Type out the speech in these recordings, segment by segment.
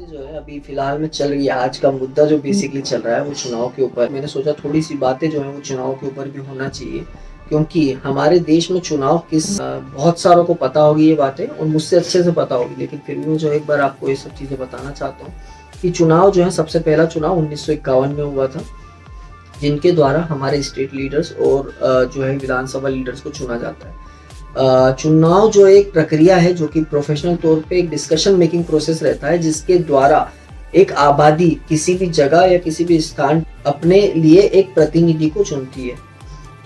चीज़ें जो है अभी फ़िलहाल में चल रही है, आज का मुद्दा जो बेसिकली चल रहा है वो चुनाव के ऊपर। मैंने सोचा थोड़ी-सी बातें जो हैं वो चुनाव के ऊपर भी होना चाहिए, क्योंकि हमारे देश में चुनाव बहुत सारों को पता होगी ये बातें और मुझसे अच्छे से पता होगी, लेकिन फिर भी मैं जो एक बार आपको ये सब चीज़ें बताना चाहता हूँ कि चुनाव जो है सबसे पहला चुनाव 1951 में हुआ था, जिनके द्वारा हमारे स्टेट लीडर्स और जो है विधानसभा लीडर्स को चुना जाता है। चुनाव जो एक प्रक्रिया है जो कि प्रोफेशनल तौर पे एक डिस्कशन मेकिंग प्रोसेस रहता है, जिसके द्वारा एक आबादी किसी भी जगह या किसी भी स्थान अपने लिए एक प्रतिनिधि को चुनती है,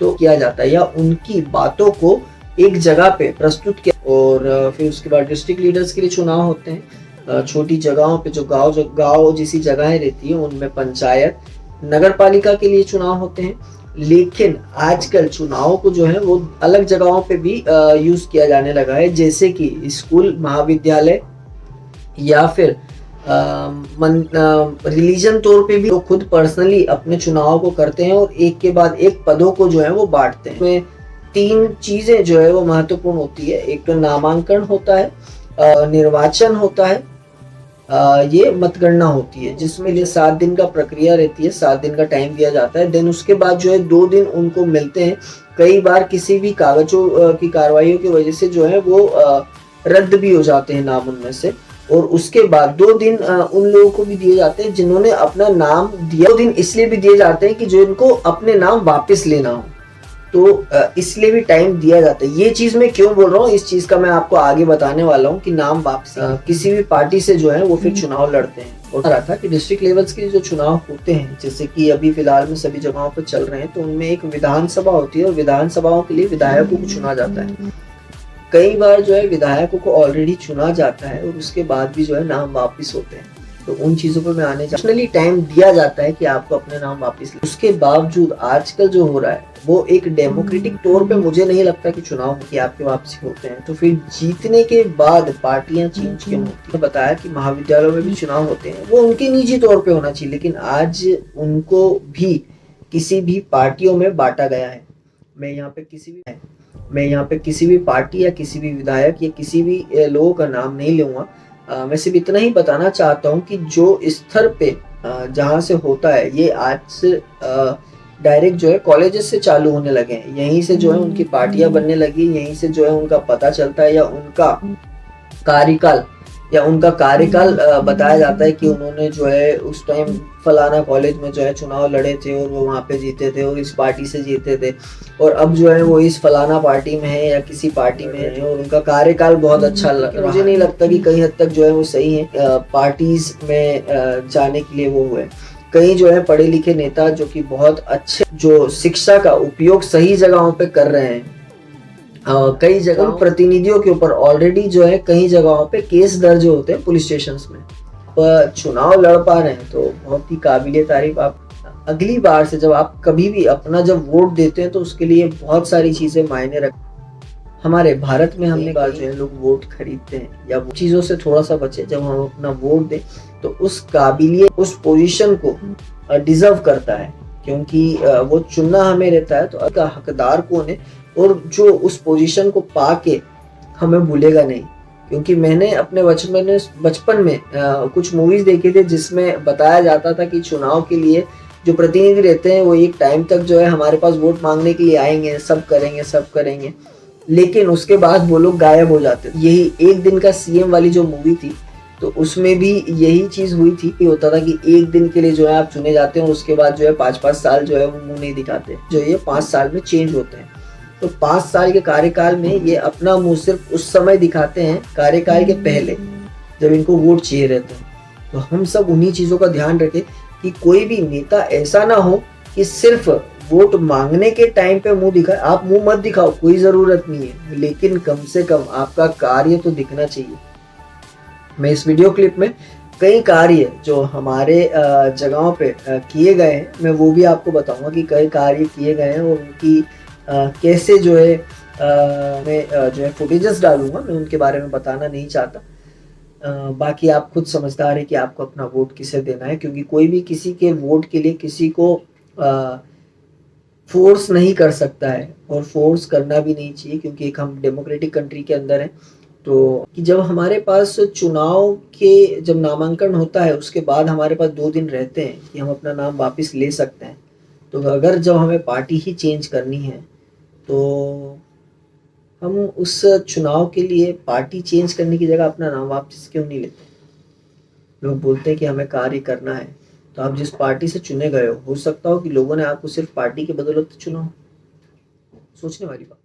तो किया जाता है या उनकी बातों को एक जगह पे प्रस्तुत किया और फिर उसके बाद डिस्ट्रिक्ट लीडर्स के लिए चुनाव होते हैं। छोटी जगहों पे जो गांव जैसी जगहें रहती है उनमें पंचायत, नगर पालिका के लिए चुनाव होते हैं। लेकिन आजकल चुनाव को जो है वो अलग जगहों पे भी यूज किया जाने लगा है, जैसे कि स्कूल, महाविद्यालय या फिर रिलीजन तौर पे भी लोग खुद पर्सनली अपने चुनाव को करते हैं और एक के बाद एक पदों को जो है वो बांटते हैं। इसमें 3 चीजें जो है वो महत्वपूर्ण होती है। एक तो नामांकन होता है, निर्वाचन होता है, ये मतगणना होती है, जिसमें ये 7 दिन का प्रक्रिया रहती है, 7 दिन का टाइम दिया जाता है। देन उसके बाद जो है 2 दिन उनको मिलते हैं। कई बार किसी भी कागजों की कार्रवाइयों की वजह से जो है वो रद्द भी हो जाते हैं नाम उनमें से, और उसके बाद 2 दिन उन लोगों को भी दिए जाते हैं जिन्होंने अपना नाम दिया। 2 दिन इसलिए भी दिए जाते हैं कि जो इनको अपने नाम वापस लेना हो, तो इसलिए भी टाइम दिया जाता है। ये चीज मैं क्यों बोल रहा हूँ, इस चीज का मैं आपको आगे बताने वाला हूँ कि नाम वापसी किसी भी पार्टी से जो है वो फिर चुनाव लड़ते हैं। और रहा था कि डिस्ट्रिक्ट लेवल्स के जो चुनाव होते हैं, जैसे कि अभी फिलहाल में सभी जगहों पर चल रहे हैं, तो उनमें एक विधानसभा होती है और विधानसभाओं के लिए विधायकों को चुना जाता है। कई बार जो है विधायकों को ऑलरेडी चुना जाता है और उसके बाद भी जो है नाम वापिस होते हैं, तो उन चीजों पर मैं आने पर्सनली टाइम दिया जाता है कि आपको अपने नाम वापस। उसके बावजूद आजकल जो हो रहा है वो एक डेमोक्रेटिक तौर पे मुझे नहीं लगता कि चुनाव की आपके वापसी होते हैं। तो फिर जीतने के बाद पार्टियां चेंज क्यों होती है? बताया कि महाविद्यालयों में भी चुनाव होते हैं, वो उनके निजी तौर पे होना चाहिए, लेकिन आज उनको भी किसी भी पार्टियों में बांटा गया है। मैं यहाँ पे किसी भी पार्टी या किसी भी विधायक या किसी भी लोगों का नाम नहीं लूंगा। मैं सिर्फ इतना ही बताना चाहता हूँ कि जो स्तर पे जहाँ से होता है, ये आज से डायरेक्ट जो है कॉलेजेस से चालू होने लगे हैं। यहीं से जो है उनकी पार्टियां बनने लगी, यहीं से जो है उनका पता चलता है या उनका कार्यकाल बताया जाता है कि उन्होंने जो है उस टाइम फलाना कॉलेज में जो है चुनाव लड़े थे और वो वहाँ पे जीते थे और इस पार्टी से जीते थे, और अब जो है वो इस फलाना पार्टी में है या किसी पार्टी में है और उनका कार्यकाल बहुत अच्छा लगा। मुझे नहीं लगता कि कहीं हद तक जो है वो सही है पार्टीज में जाने के लिए वो हुए। कई जो है पढ़े लिखे नेता जो कि बहुत अच्छे जो शिक्षा का उपयोग सही जगहों पे कर रहे हैं, कई जगह प्रतिनिधियों के ऊपर ऑलरेडी जो है कई जगहों पे केस दर्ज होते हैं पुलिस स्टेशन में, पर चुनाव लड़ पा रहे हैं, तो बहुत ही काबिले तारीफ। आप अगली बार से जब आप कभी भी अपना जब वोट देते हैं तो उसके लिए बहुत सारी चीजें मायने रख। हमारे भारत में हमने बार जो है लोग वोट खरीदते हैं या वो चीजों से थोड़ा सा बचे। जब हम अपना वोट दें तो उस काबिलियत, उस पोजीशन को डिजर्व करता है, क्योंकि वो चुनना हमें रहता है, तो उसका हकदार कौन है और जो उस पोजीशन को पाके हमें भूलेगा नहीं। क्योंकि मैंने अपने बचपन में कुछ मूवीज देखे थे जिसमें बताया जाता था कि चुनाव के लिए जो प्रतिनिधि रहते हैं वो एक टाइम तक जो है हमारे पास वोट मांगने के लिए आएंगे, सब करेंगे, लेकिन उसके बाद वो लोग गायब हो जाते। यही एक दिन का सीएम वाली जो मूवी थी, तो उसमें भी यही चीज हुई थी कि होता था कि एक दिन के लिए जो है आप चुने जाते हैं, उसके बाद जो है 5-5 साल जो है वो मुंह नहीं दिखाते, जो ये 5 साल में चेंज होते हैं। तो 5 साल के कार्यकाल में ये अपना मुंह सिर्फ उस समय दिखाते हैं कार्यकाल के पहले, जब इनको वोट चाहिए रहते हैं। तो हम सब उन्हीं चीजों का ध्यान रखें कि कोई भी नेता ऐसा ना हो कि सिर्फ वोट मांगने के टाइम पे मुंह दिखाए। आप मुंह मत दिखाओ, कोई जरूरत नहीं है, लेकिन कम से कम आपका कार्य तो दिखना चाहिए। मैं इस वीडियो क्लिप में कई कार्य जो हमारे जगहों पे किए गए हैं, मैं वो भी आपको बताऊंगा कि कई कार्य किए गए हैं और उनकी कैसे जो है मैं जो है फुटेजेस डालूंगा। मैं उनके बारे में बताना नहीं चाहता। बाकी आप खुद समझदार है कि आपको अपना वोट किसे देना है, क्योंकि कोई भी किसी के वोट के लिए किसी को फोर्स नहीं कर सकता है और फोर्स करना भी नहीं चाहिए, क्योंकि एक हम डेमोक्रेटिक कंट्री के अंदर हैं तो कि जब हमारे पास चुनाव के जब नामांकन होता है उसके बाद हमारे पास 2 दिन रहते हैं कि हम अपना नाम वापस ले सकते हैं। तो अगर जब हमें पार्टी ही चेंज करनी है तो हम उस चुनाव के लिए पार्टी चेंज करने की जगह अपना नाम वापस क्यों नहीं लेते? लोग बोलते हैं कि हमें कार्य करना है, तो आप जिस पार्टी से चुने गए हो सकता हो कि लोगों ने आपको सिर्फ पार्टी की बदौलत चुना हो। सोचने वाली बात।